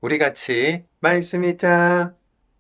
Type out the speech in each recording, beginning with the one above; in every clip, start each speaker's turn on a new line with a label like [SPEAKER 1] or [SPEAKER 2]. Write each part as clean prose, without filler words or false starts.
[SPEAKER 1] 우리 같이 말씀 읽자.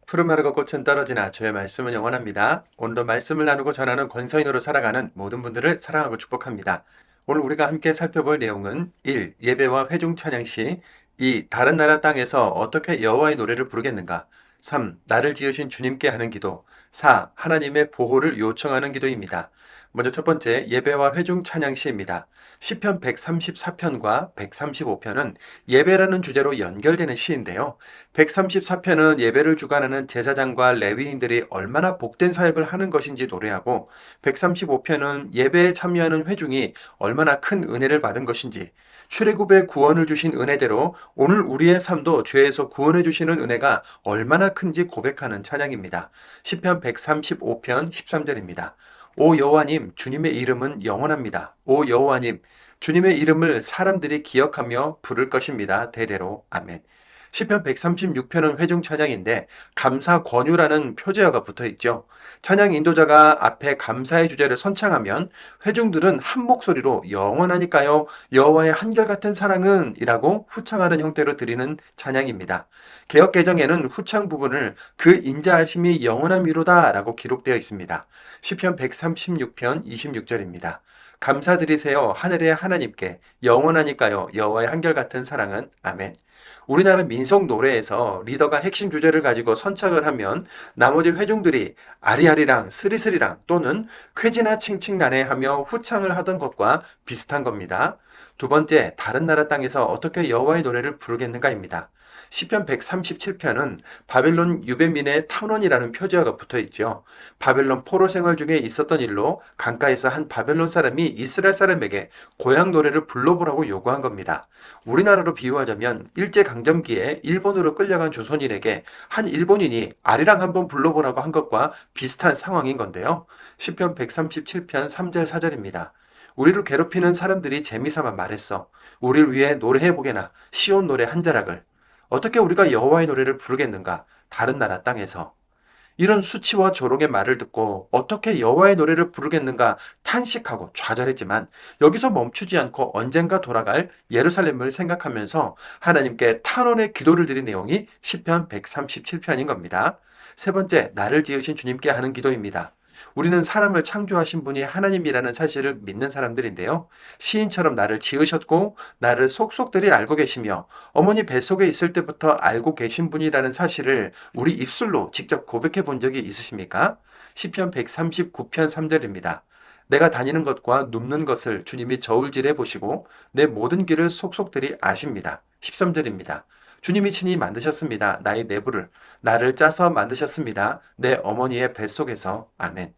[SPEAKER 1] 푸른 하늘과 꽃은 떨어지나 주의 말씀은 영원합니다. 오늘도 말씀을 나누고 전하는 권서인으로 살아가는 모든 분들을 사랑하고 축복합니다. 오늘 우리가 함께 살펴볼 내용은 1. 예배와 회중 찬양 시 2. 다른 나라 땅에서 어떻게 여호와의 노래를 부르겠는가 3. 나를 지으신 주님께 하는 기도 4. 하나님의 보호를 요청하는 기도입니다. 먼저 첫 번째 예배와 회중 찬양 시입니다. 시편 134편과 135편은 예배라는 주제로 연결되는 시인데요. 134편은 예배를 주관하는 제사장과 레위인들이 얼마나 복된 사역을 하는 것인지 노래하고 135편은 예배에 참여하는 회중이 얼마나 큰 은혜를 받은 것인지 출애굽의 구원을 주신 은혜대로 오늘 우리의 삶도 죄에서 구원해 주시는 은혜가 얼마나 큰지 고백하는 찬양입니다. 시편 135편 13절입니다. 오 여호와님, 주님의 이름은 영원합니다. 오 여호와님, 주님의 이름을 사람들이 기억하며 부를 것입니다. 대대로. 아멘. 시편 136편은 회중 찬양인데 감사 권유라는 표제어가 붙어 있죠. 찬양 인도자가 앞에 감사의 주제를 선창하면 회중들은 한 목소리로 영원하니까요. 여호와의 한결같은 사랑은 이라고 후창하는 형태로 드리는 찬양입니다. 개역 개정에는 후창 부분을 그 인자하심이 영원함이로다 라고 기록되어 있습니다. 시편 136편 26절입니다. 감사드리세요 하늘의 하나님께 영원하니까요 여호와의 한결같은 사랑은 아멘. 우리나라 민속 노래에서 리더가 핵심 주제를 가지고 선창을 하면 나머지 회중들이 아리아리랑 스리스리랑 또는 쾌지나 칭칭나네 하며 후창을 하던 것과 비슷한 겁니다. 두 번째, 다른 나라 땅에서 어떻게 여호와의 노래를 부르겠는가입니다. 시편 137편은 바벨론 유배민의 탄원이라는 표제어가 붙어 있죠. 바벨론 포로 생활 중에 있었던 일로 강가에서 한 바벨론 사람이 이스라엘 사람에게 고향 노래를 불러보라고 요구한 겁니다. 우리나라로 비유하자면 일제강점기에 일본으로 끌려간 조선인에게 한 일본인이 아리랑 한번 불러보라고 한 것과 비슷한 상황인 건데요. 시편 137편 3절 4절입니다. 우리를 괴롭히는 사람들이 재미삼아 말했어. 우리를 위해 노래해보게나 시온 노래 한 자락을. 어떻게 우리가 여호와의 노래를 부르겠는가? 다른 나라 땅에서. 이런 수치와 조롱의 말을 듣고 어떻게 여호와의 노래를 부르겠는가 탄식하고 좌절했지만 여기서 멈추지 않고 언젠가 돌아갈 예루살렘을 생각하면서 하나님께 탄원의 기도를 드린 내용이 시편 137편인 겁니다. 세 번째, 나를 지으신 주님께 하는 기도입니다. 우리는 사람을 창조하신 분이 하나님이라는 사실을 믿는 사람들인데요. 시인처럼 나를 지으셨고 나를 속속들이 알고 계시며 어머니 뱃속에 있을 때부터 알고 계신 분이라는 사실을 우리 입술로 직접 고백해 본 적이 있으십니까? 시편 139편 3절입니다. 내가 다니는 것과 눕는 것을 주님이 저울질해 보시고 내 모든 길을 속속들이 아십니다. 13절입니다. 주님이 친히 만드셨습니다. 나의 내부를. 나를 짜서 만드셨습니다. 내 어머니의 뱃속에서. 아멘.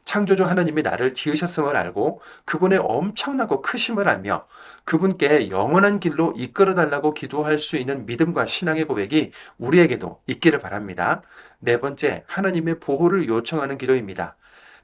[SPEAKER 1] 창조주 하나님이 나를 지으셨음을 알고 그분의 엄청나고 크심을 알며 그분께 영원한 길로 이끌어 달라고 기도할 수 있는 믿음과 신앙의 고백이 우리에게도 있기를 바랍니다. 네 번째, 하나님의 보호를 요청하는 기도입니다.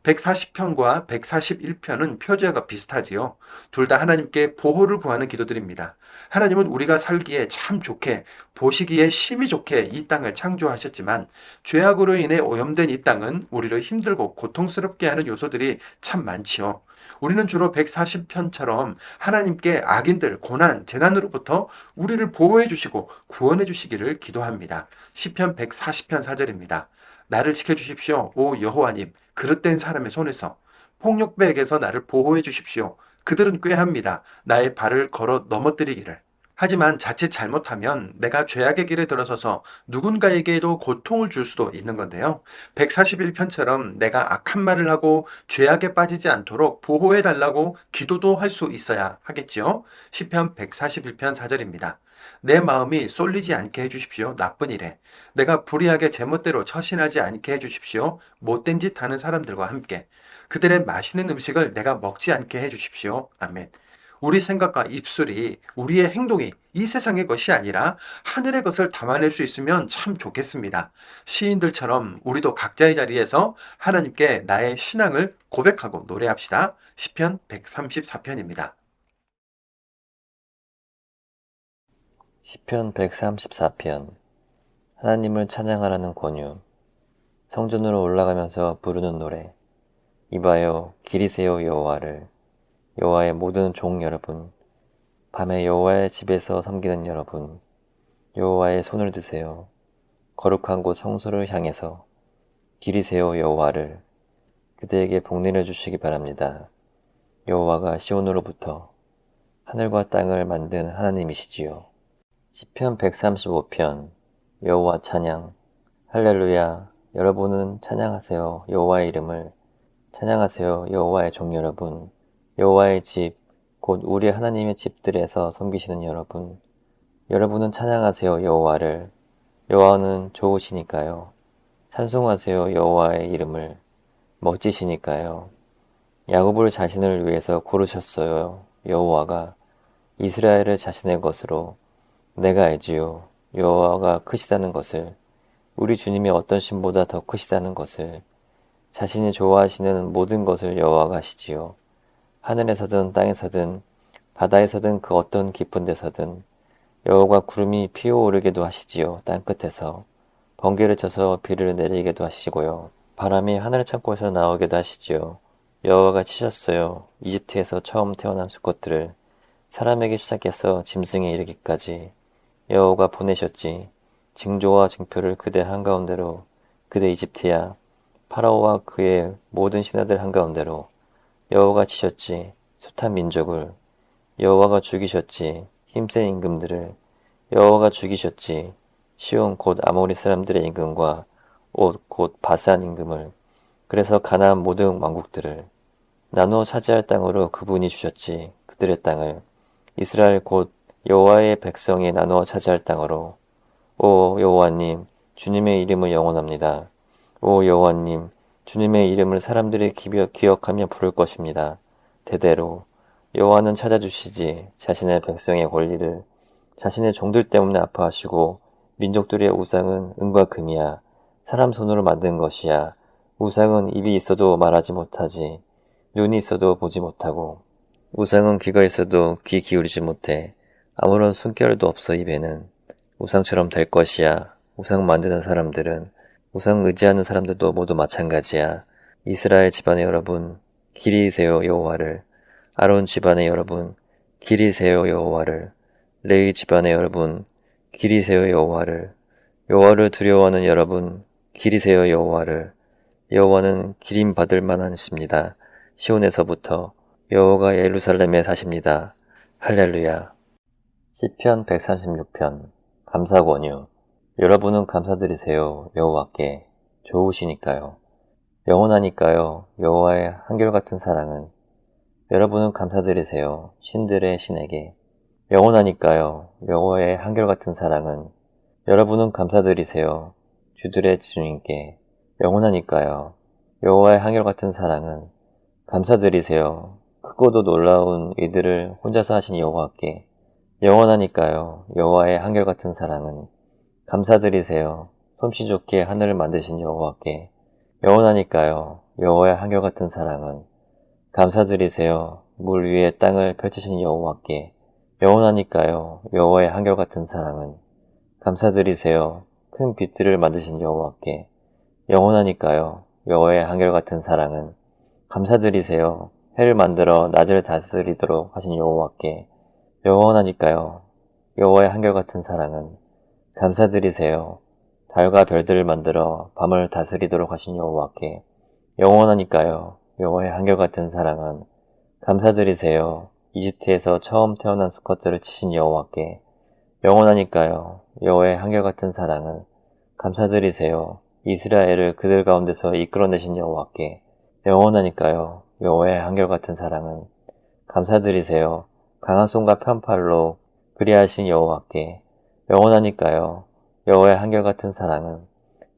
[SPEAKER 1] 140편과 141편은 표제가 비슷하지요. 둘 다 하나님께 보호를 구하는 기도들입니다. 하나님은 우리가 살기에 참 좋게, 보시기에 심히 좋게 이 땅을 창조하셨지만 죄악으로 인해 오염된 이 땅은 우리를 힘들고 고통스럽게 하는 요소들이 참 많지요. 우리는 주로 140편처럼 하나님께 악인들, 고난, 재난으로부터 우리를 보호해 주시고 구원해 주시기를 기도합니다. 시편 140편 4절입니다. 나를 지켜주십시오. 오 여호와님, 그릇된 사람의 손에서 폭력배에게서 나를 보호해 주십시오. 그들은 꾀합니다. 나의 발을 걸어 넘어뜨리기를. 하지만 자칫 잘못하면 내가 죄악의 길에 들어서서 누군가에게도 고통을 줄 수도 있는 건데요. 141편처럼 내가 악한 말을 하고 죄악에 빠지지 않도록 보호해 달라고 기도도 할 수 있어야 하겠지요. 시편 141편 4절입니다. 내 마음이 쏠리지 않게 해주십시오. 나쁜 일에. 내가 불의하게 제멋대로 처신하지 않게 해주십시오. 못된 짓 하는 사람들과 함께. 그들의 맛있는 음식을 내가 먹지 않게 해주십시오. 아멘. 우리 생각과 입술이, 우리의 행동이 이 세상의 것이 아니라 하늘의 것을 담아낼 수 있으면 참 좋겠습니다. 시인들처럼 우리도 각자의 자리에서 하나님께 나의 신앙을 고백하고 노래합시다. 시편 134편입니다.
[SPEAKER 2] 시편 134편 하나님을 찬양하라는 권유. 성전으로 올라가면서 부르는 노래. 이봐요, 기리세요 여호와를. 여호와의 모든 종 여러분, 밤에 여호와의 집에서 섬기는 여러분, 여호와의 손을 드세요. 거룩한 곳 성소를 향해서 기리세요 여호와를. 그대에게 복내려 주시기 바랍니다. 여호와가 시온으로부터 하늘과 땅을 만든 하나님이시지요. 시편 135편 여호와 찬양. 할렐루야. 여러분은 찬양하세요 여호와의 이름을. 찬양하세요 여호와의 종 여러분. 여호와의 집 곧 우리 하나님의 집들에서 섬기시는 여러분. 여러분은 찬양하세요 여호와를. 여호와는 좋으시니까요. 찬송하세요 여호와의 이름을. 멋지시니까요. 야곱을 자신을 위해서 고르셨어요. 여호와가 이스라엘을 자신의 것으로. 내가 알지요. 여호와가 크시다는 것을. 우리 주님이 어떤 신보다 더 크시다는 것을. 자신이 좋아하시는 모든 것을 여호와가 하시지요. 하늘에서든 땅에서든 바다에서든 그 어떤 깊은 데서든 여호와가 구름이 피어오르게도 하시지요. 땅끝에서 번개를 쳐서 비를 내리게도 하시고요. 바람이 하늘 창고에서 나오게도 하시지요. 여호와가 치셨어요. 이집트에서 처음 태어난 수컷들을 사람에게 시작해서 짐승에 이르기까지 여호와가 보내셨지. 징조와 징표를 그대 한가운데로. 그대 이집트야. 파라오와 그의 모든 신하들 한가운데로 여호와가 치셨지. 숱한 민족을 여호와가 죽이셨지. 힘센 임금들을 여호와가 죽이셨지. 시온 곧 아모리 사람들의 임금과 옷 곧 바산 임금을. 그래서 가나안 모든 왕국들을 나누어 차지할 땅으로 그분이 주셨지. 그들의 땅을 이스라엘 곧 여호와의 백성이 나누어 차지할 땅으로. 오 여호와님, 주님의 이름은 영원합니다. 오 여호와님, 주님의 이름을 사람들이 기억하며 부를 것입니다. 대대로 여호와는 찾아주시지. 자신의 백성의 권리를 자신의 종들 때문에 아파하시고. 민족들의 우상은 은과 금이야. 사람 손으로 만든 것이야. 우상은 입이 있어도 말하지 못하지. 눈이 있어도 보지 못하고. 우상은 귀가 있어도 귀 기울이지 못해. 아무런 숨결도 없어 입에는. 우상처럼 될 것이야. 우상 만드는 사람들은, 우상 의지하는 사람들도 모두 마찬가지야. 이스라엘 집안의 여러분, 기리세요 여호와를. 아론 집안의 여러분, 기리세요 여호와를. 레위 집안의 여러분, 기리세요 여호와를. 여호와를 두려워하는 여러분, 기리세요 여호와를. 여호와는 기림 받을 만하십니다. 시온에서부터 여호와가 예루살렘에 사십니다. 할렐루야. 시편 136편 감사권유. 여러분은 감사드리세요 여호와께. 좋으시니까요. 영원하니까요. 여호와의 한결같은 사랑은. 여러분은 감사드리세요 신들의 신에게. 영원하니까요. 여호와의 한결같은 사랑은. 여러분은 감사드리세요 주들의 주님께. 영원하니까요. 여호와의 한결같은 사랑은. 감사드리세요 크고도 놀라운 일들을 혼자서 하신 여호와께. 영원하니까요. 여호와의 한결같은 사랑은. 감사드리세요 솜씨 좋게 하늘을 만드신 여호와께. 영원하니까요. 여호와의 한결같은 사랑은. 감사드리세요 물 위에 땅을 펼치신 여호와께. 영원하니까요. 여호와의 한결같은 사랑은. 감사드리세요 큰 빛들을 만드신 여호와께. 영원하니까요. 여호와의 한결같은 사랑은. 감사드리세요 해를 만들어 낮을 다스리도록 하신 여호와께. 영원하니까요. 여호와의 한결같은 사랑은. 감사드리세요 달과 별들을 만들어 밤을 다스리도록 하신 여호와께. 영원하니까요. 여호와의 한결같은 사랑은. 감사드리세요 이집트에서 처음 태어난 수컷들을 치신 여호와께. 영원하니까요. 여호와의 한결같은 사랑은. 감사드리세요 이스라엘을 그들 가운데서 이끌어내신 여호와께. 영원하니까요. 여호와의 한결같은 사랑은. 감사드리세요 강한 손과 편팔로 그리하신 여호와께. 영원하니까요. 여호와의 한결같은 사랑은.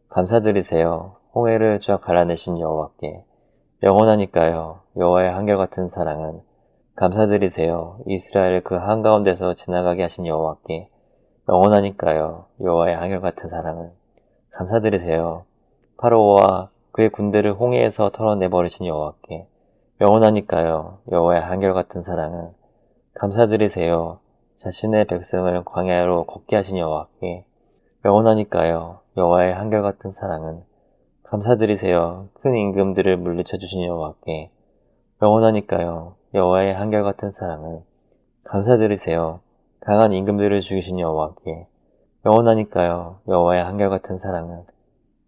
[SPEAKER 2] 감사드리세요 홍해를 쫙 갈라내신 여호와께. 영원하니까요. 여호와의 한결같은 사랑은. 감사드리세요 이스라엘을 그 한가운데서 지나가게 하신 여호와께. 영원하니까요. 여호와의 한결같은 사랑은. 감사드리세요 파로와 그의 군대를 홍해에서 털어내버리신 여호와께. 영원하니까요. 여호와의 한결같은 사랑은. 감사드리세요 자신의 백성을 광야로 걷게 하신 여호와께. 영원하니까요. 여호와의 한결같은 사랑은. 감사드리세요 큰 임금들을 물리쳐 주신 여호와께. 영원하니까요. 여호와의 한결같은 사랑은. 감사드리세요 강한 임금들을 죽이신 여호와께. 영원하니까요. 여호와의 한결같은 사랑은.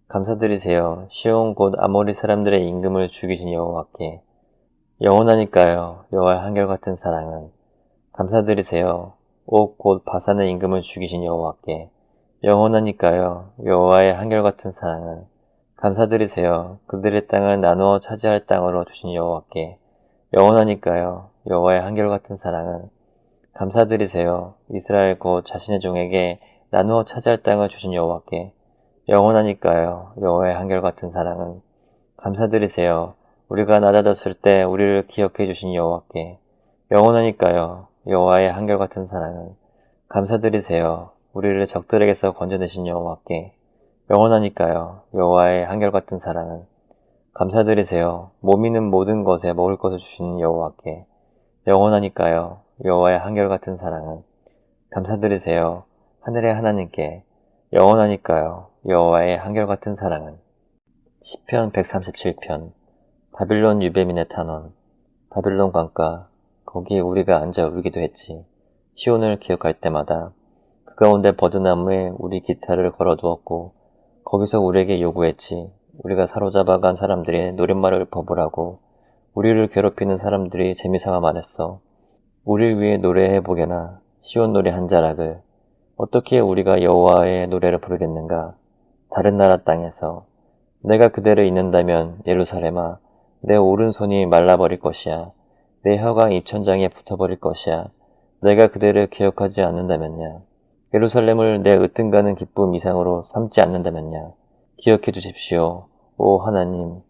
[SPEAKER 2] 감사드리세요. 시온 곧 아모리 사람들의 임금을 죽이신 여호와께. 영원하니까요. 여호와의 한결같은 사랑은. 감사드리세요. 옥 곧 바산의 임금을 죽이신 여호와께. 영원하니까요. 여호와의 한결같은 사랑은. 감사드리세요. 그들의 땅을 나누어 차지할 땅으로 주신 여호와께. 영원하니까요. 여호와의 한결같은 사랑은. 감사드리세요. 이스라엘 곧 자신의 종에게 나누어 차지할 땅을 주신 여호와께. 영원하니까요. 여호와의 한결같은 사랑은. 감사드리세요. 우리가 낮아졌을 때 우리를 기억해 주신 여호와께. 영원하니까요. 여호와의 한결같은 사랑은. 감사드리세요. 우리를 적들에게서 건져내신 여호와께. 영원하니까요. 여호와의 한결같은 사랑은. 감사드리세요. 몸 있는 모든 것에 먹을 것을 주시는 여호와께. 영원하니까요. 여호와의 한결같은 사랑은. 감사드리세요. 하늘의 하나님께. 영원하니까요. 여호와의 한결같은 사랑은. 시편 137편. 바빌론 유베민의 탄원. 바빌론 강가. 거기 우리가 앉아 울기도 했지. 시온을 기억할 때마다 그 가운데 버드나무에 우리 기타를 걸어두었고 거기서 우리에게 요구했지. 우리가 사로잡아간 사람들이 노랫말을 읊어보라고. 우리를 괴롭히는 사람들이 재미삼아 말했어. 우리를 위해 노래해보게나. 시온 노래 한 자락을. 어떻게 우리가 여호와의 노래를 부르겠는가. 다른 나라 땅에서. 내가 그대를 잊는다면 예루살렘아 내 오른손이 말라버릴 것이야. 내 혀가 입천장에 붙어버릴 것이야. 내가 그대를 기억하지 않는다면야. 예루살렘을 내 으뜸가는 기쁨 이상으로 삼지 않는다면야. 기억해 주십시오. 오 하나님.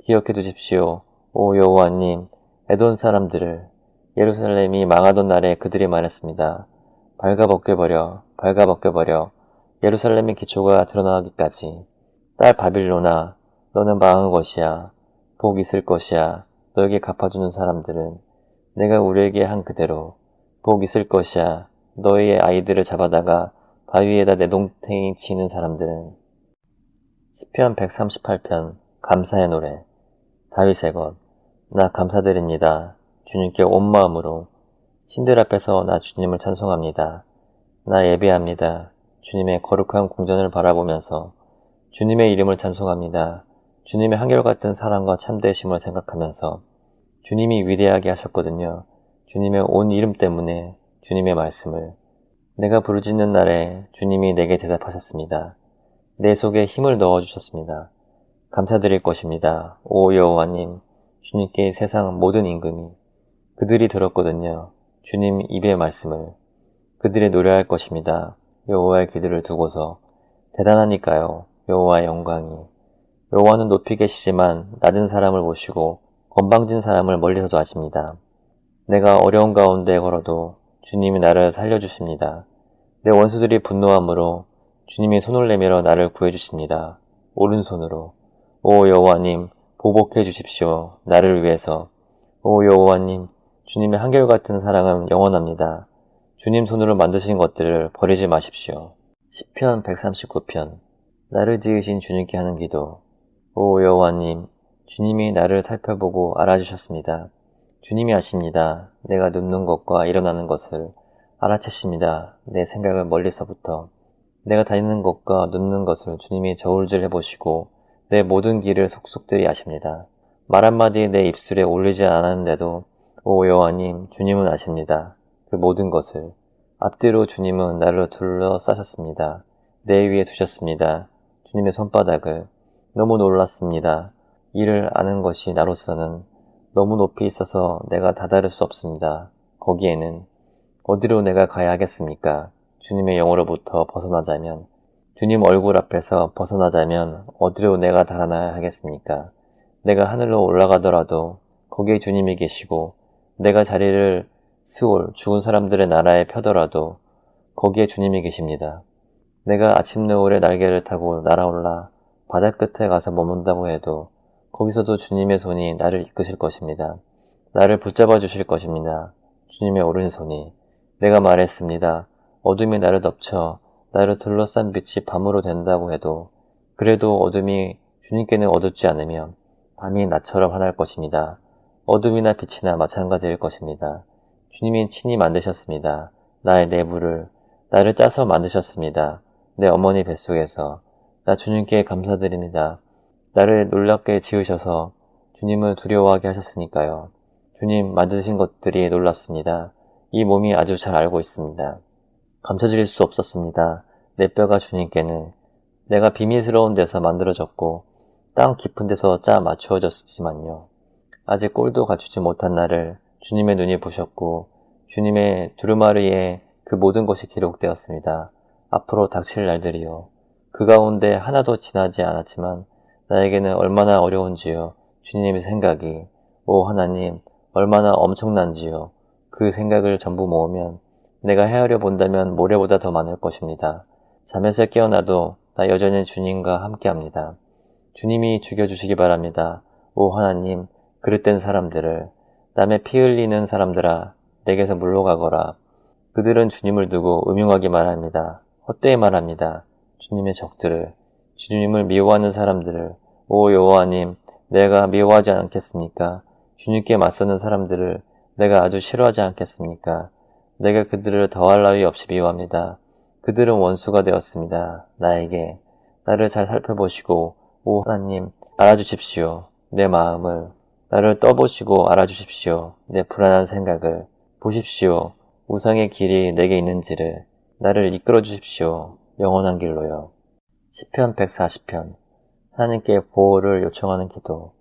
[SPEAKER 2] 기억해 주십시오. 오 여호와님. 에돔 사람들을. 예루살렘이 망하던 날에 그들이 말했습니다. 발가벗겨버려. 발가벗겨버려. 예루살렘의 기초가 드러나기까지. 딸 바빌로나 너는 망한 것이야. 복 있을 것이야. 너에게 갚아주는 사람들은 내가 우리에게 한 그대로 복 있을 것이야. 너희의 아이들을 잡아다가 바위에다 내동탱이 치는 사람들은. 시편 138편 감사의 노래. 다윗의 것. 나 감사드립니다. 주님께 온 마음으로 신들 앞에서 나 주님을 찬송합니다. 나 예배합니다. 주님의 거룩한 궁전을 바라보면서 주님의 이름을 찬송합니다. 주님의 한결같은 사랑과 참되심을 생각하면서 주님이 위대하게 하셨거든요. 주님의 온 이름 때문에 주님의 말씀을 내가 부르짖는 날에 주님이 내게 대답하셨습니다. 내 속에 힘을 넣어주셨습니다. 감사드릴 것입니다. 오 여호와님, 주님께 세상 모든 임금이 그들이 들었거든요. 주님 입의 말씀을 그들이 노래할 것입니다. 여호와의 기들을 두고서 대단하니까요. 여호와의 영광이. 여호와는 높이 계시지만 낮은 사람을 모시고 건방진 사람을 멀리서도 아십니다. 내가 어려운 가운데 걸어도 주님이 나를 살려주십니다. 내 원수들이 분노함으로 주님이 손을 내밀어 나를 구해주십니다. 오른손으로. 오 여호와님, 보복해 주십시오. 나를 위해서. 오 여호와님, 주님의 한결같은 사랑은 영원합니다. 주님 손으로 만드신 것들을 버리지 마십시오. 시편 139편. 나를 지으신 주님께 하는 기도. 오 여호와님, 주님이 나를 살펴보고 알아주셨습니다. 주님이 아십니다. 내가 눕는 것과 일어나는 것을 알아채십니다. 내 생각을 멀리서부터. 내가 다니는 것과 눕는 것을 주님이 저울질 해보시고 내 모든 길을 속속들이 아십니다. 말 한마디 내 입술에 올리지 않았는데도 오 여호와님, 주님은 아십니다. 그 모든 것을. 앞뒤로 주님은 나를 둘러싸셨습니다. 내 위에 두셨습니다. 주님의 손바닥을. 너무 놀랐습니다. 이를 아는 것이 나로서는 너무 높이 있어서 내가 다다를 수 없습니다. 거기에는 어디로 내가 가야 하겠습니까? 주님의 영으로부터 벗어나자면, 주님 얼굴 앞에서 벗어나자면 어디로 내가 달아나야 하겠습니까? 내가 하늘로 올라가더라도 거기에 주님이 계시고, 내가 자리를 스올, 죽은 사람들의 나라에 펴더라도 거기에 주님이 계십니다. 내가 아침 노을의 날개를 타고 날아올라 바다 끝에 가서 머문다고 해도 거기서도 주님의 손이 나를 이끄실 것입니다. 나를 붙잡아 주실 것입니다. 주님의 오른손이. 내가 말했습니다. 어둠이 나를 덮쳐 나를 둘러싼 빛이 밤으로 된다고 해도 그래도 어둠이 주님께는 어둡지 않으며 밤이 낮처럼 환할 것입니다. 어둠이나 빛이나 마찬가지일 것입니다. 주님이 친히 만드셨습니다. 나의 내부를, 나를 짜서 만드셨습니다. 내 어머니 뱃속에서 나 주님께 감사드립니다. 나를 놀랍게 지으셔서 주님을 두려워하게 하셨으니까요. 주님 만드신 것들이 놀랍습니다. 이 몸이 아주 잘 알고 있습니다. 감춰질 수 없었습니다. 내 뼈가 주님께는 내가 비밀스러운 데서 만들어졌고 땅 깊은 데서 짜 맞추어졌지만요. 아직 꼴도 갖추지 못한 나를 주님의 눈이 보셨고 주님의 두루마리에 그 모든 것이 기록되었습니다. 앞으로 닥칠 날들이요. 그 가운데 하나도 지나지 않았지만 나에게는 얼마나 어려운지요. 주님의 생각이 오 하나님 얼마나 엄청난지요. 그 생각을 전부 모으면 내가 헤아려 본다면 모래보다 더 많을 것입니다. 잠에서 깨어나도 나 여전히 주님과 함께합니다. 주님이 죽여주시기 바랍니다. 오 하나님 그릇된 사람들을 남의 피 흘리는 사람들아 내게서 물러가거라. 그들은 주님을 두고 음흉하게 말합니다. 헛되이 말합니다. 주님의 적들을 주님을 미워하는 사람들을 오 여호와님 내가 미워하지 않겠습니까? 주님께 맞서는 사람들을 내가 아주 싫어하지 않겠습니까? 내가 그들을 더할 나위 없이 미워합니다. 그들은 원수가 되었습니다. 나에게 나를 잘 살펴보시고 오 하나님 알아주십시오. 내 마음을 나를 떠보시고 알아주십시오. 내 불안한 생각을 보십시오. 우상의 길이 내게 있는지를 나를 이끌어 주십시오. 영원한 길로요. 시편 140편 하나님께 보호를 요청하는 기도.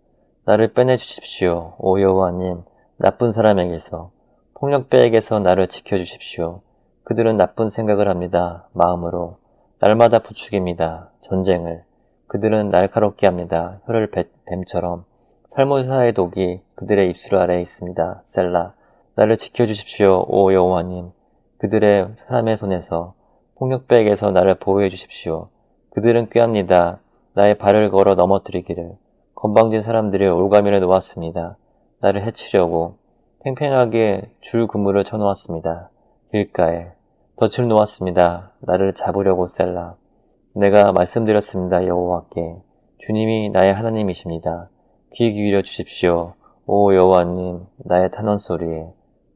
[SPEAKER 2] 나를 빼내 주십시오. 오 여호와님 나쁜 사람에게서 폭력배에게서 나를 지켜주십시오. 그들은 나쁜 생각을 합니다. 마음으로 날마다 부추깁니다. 전쟁을 그들은 날카롭게 합니다. 혀를 뱀처럼 살모사의 독이 그들의 입술 아래에 있습니다. 셀라 나를 지켜주십시오. 오 여호와님 그들의 사람의 손에서 폭력배에게서 나를 보호해 주십시오. 그들은 꾀합니다. 나의 발을 걸어 넘어뜨리기를 건방진 사람들이 올가미를 놓았습니다. 나를 해치려고 팽팽하게 줄 그물을 쳐놓았습니다. 길가에 덫을 놓았습니다. 나를 잡으려고 셀라 내가 말씀드렸습니다. 여호와께 주님이 나의 하나님이십니다. 귀 기울여 주십시오. 오 여호와님 나의 탄원 소리에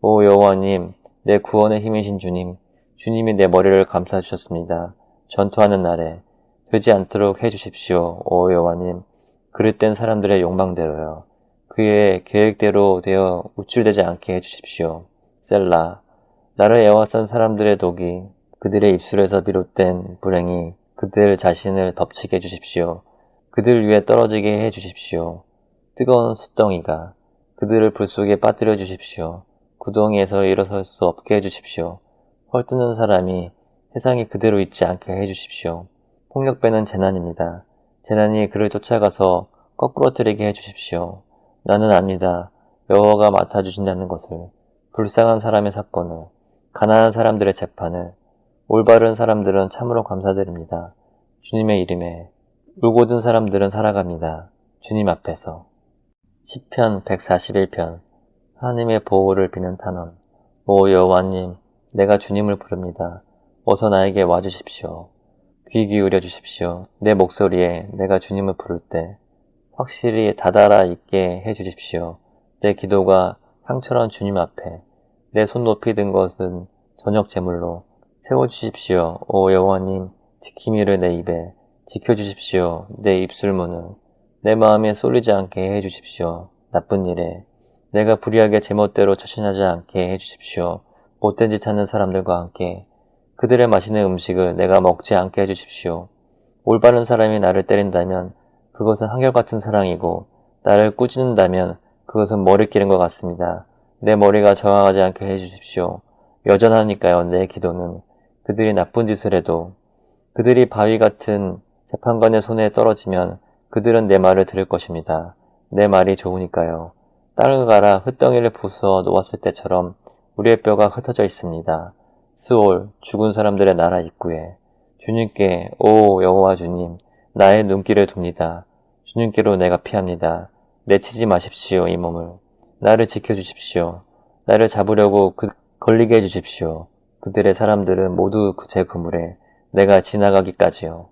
[SPEAKER 2] 오 여호와님 내 구원의 힘이신 주님 주님이 내 머리를 감싸 주셨습니다. 전투하는 날에 되지 않도록 해 주십시오. 오 여호와님 그릇된 사람들의 욕망대로요. 그의 계획대로 되어 우쭐대지 않게 해 주십시오. 셀라 나를 애워싼 사람들의 독이 그들의 입술에서 비롯된 불행이 그들 자신을 덮치게 해주십시오. 그들 위에 떨어지게 해주십시오. 뜨거운 숯덩이가 그들을 불 속에 빠뜨려 주십시오. 구덩이에서 일어설 수 없게 해주십시오. 헐뜯는 사람이 세상에 그대로 있지 않게 해주십시오. 폭력배는 재난입니다. 재난이 그를 쫓아가서 거꾸러뜨리게 해주십시오. 나는 압니다. 여호와가 맡아주신다는 것을 불쌍한 사람의 사건을 가난한 사람들의 재판을 올바른 사람들은 참으로 감사드립니다. 주님의 이름에 울고든 사람들은 살아갑니다. 주님 앞에서 시편 141편 하나님의 보호를 비는 탄원 오 여호와님 내가 주님을 부릅니다. 어서 나에게 와주십시오. 귀 기울여 주십시오. 내 목소리에 내가 주님을 부를 때 확실히 다다라 있게 해주십시오. 내 기도가 향처럼 주님 앞에 내 손 높이 든 것은 저녁 제물로 세워주십시오. 오 여호와님 지킴이를 내 입에 지켜주십시오. 내 입술문을 내 마음에 쏠리지 않게 해주십시오. 나쁜 일에 내가 불의하게 제멋대로 처신하지 않게 해주십시오. 못된 짓 하는 사람들과 함께 그들의 마시는 음식을 내가 먹지 않게 해주십시오. 올바른 사람이 나를 때린다면 그것은 한결같은 사랑이고 나를 꾸짖는다면 그것은 머리끼는 것 같습니다. 내 머리가 저항하지 않게 해주십시오. 여전하니까요. 내 기도는 그들이 나쁜 짓을 해도 그들이 바위 같은 재판관의 손에 떨어지면 그들은 내 말을 들을 것입니다. 내 말이 좋으니까요. 땅을 갈아 흙덩이를 부숴 놓았을 때처럼 우리의 뼈가 흩어져 있습니다. 스올 죽은 사람들의 나라 입구에 주님께 오 여호와 주님 나의 눈길을 돕니다. 주님께로 내가 피합니다. 내치지 마십시오. 이 몸을 나를 지켜주십시오. 나를 잡으려고 걸리게 해주십시오. 그들의 사람들은 모두 제 그물에 내가 지나가기까지요.